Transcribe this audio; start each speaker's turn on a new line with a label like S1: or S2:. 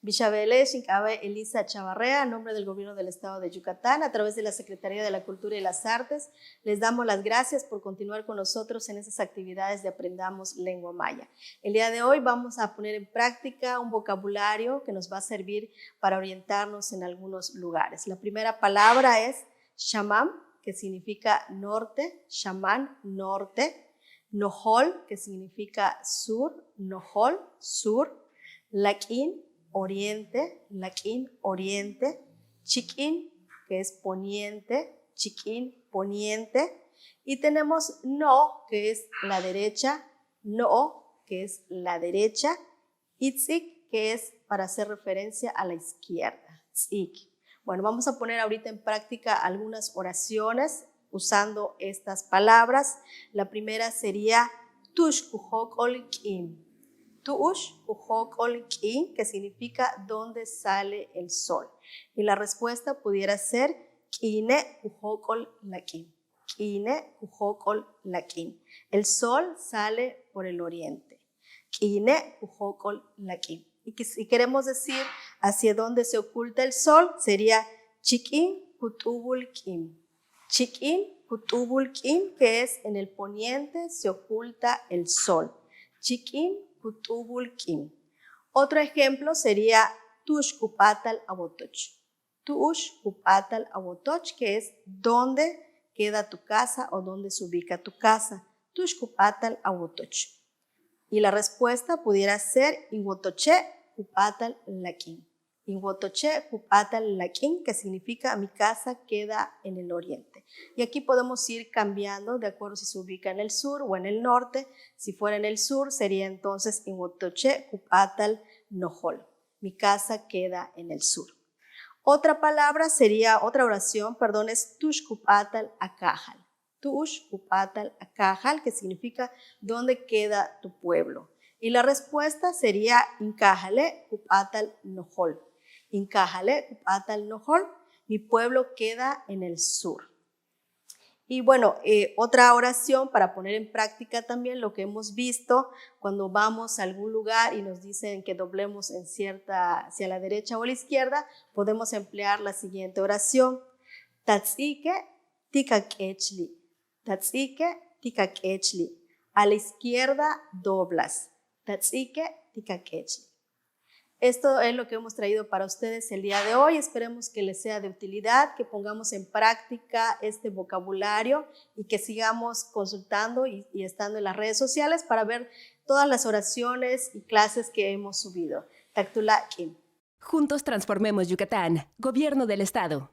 S1: Bichabele, Xincabe, Elisa Chavarrea, en nombre del Gobierno del Estado de Yucatán, a través de la Secretaría de la Cultura y las Artes, les damos las gracias por continuar con nosotros en esas actividades de Aprendamos Lengua Maya. El día de hoy vamos a poner en práctica un vocabulario que nos va a servir para orientarnos en algunos lugares. La primera palabra es Xamam, que significa norte, Xamán, norte, Nohol, que significa sur, Nohol, sur, Laquín, oriente, Laquín, oriente, Chiquín, que es poniente, Chiquín, poniente, y tenemos no, que es la derecha, no, que es la derecha, Itzik, que es para hacer referencia a la izquierda, Tzik. Bueno, vamos a poner ahorita en práctica algunas oraciones usando estas palabras. La primera sería Tushkuhokolikin. Tuush, Ujokolikin, que significa ¿dónde sale el sol? Y la respuesta pudiera ser Kine Ujokol Lakin. Kine Ujokol Lakin. El sol sale por el oriente. Kine Ujokol Lakin. Y si queremos decir hacia dónde se oculta el sol, sería Chikin Kutubul Kim. Chikin Kutubul Kim, que es en el poniente se oculta el sol. Chikin Kutubul Kim. Otro ejemplo sería Tushkupatal Abotoch. Tushkupatal Abotoch, que es dónde queda tu casa o dónde se ubica tu casa. Tushkupatal Abotoch. Y la respuesta pudiera ser Inwotoche Kupatal Lakin. Inwotoche Kupatal Lakin, que significa mi casa queda en el oriente. Y aquí podemos ir cambiando de acuerdo si se ubica en el sur o en el norte. Si fuera en el sur sería entonces Inwotoche Kupatal Nohol. Mi casa queda en el sur. Otra palabra sería, otra oración, perdón, es Tushkupatal Akajal. Tushkupatal Akajal, que significa ¿dónde queda tu pueblo? Y la respuesta sería Inkajale Kupatal Nohol. Inkajale Kupatal Nohol, mi pueblo queda en el sur. Y bueno, otra oración para poner en práctica también lo que hemos visto cuando vamos a algún lugar y nos dicen que doblemos en cierta, hacia la derecha o a la izquierda, podemos emplear la siguiente oración. Tatzike tikakechli. Tatzike tikakechli. A la izquierda doblas. Tatzike tikakechli. Esto es lo que hemos traído para ustedes el día de hoy. Esperemos que les sea de utilidad, que pongamos en práctica este vocabulario y que sigamos consultando y estando en las redes sociales para ver todas las oraciones y clases que hemos subido. Taktula Kim.
S2: Juntos transformemos Yucatán. Gobierno del Estado.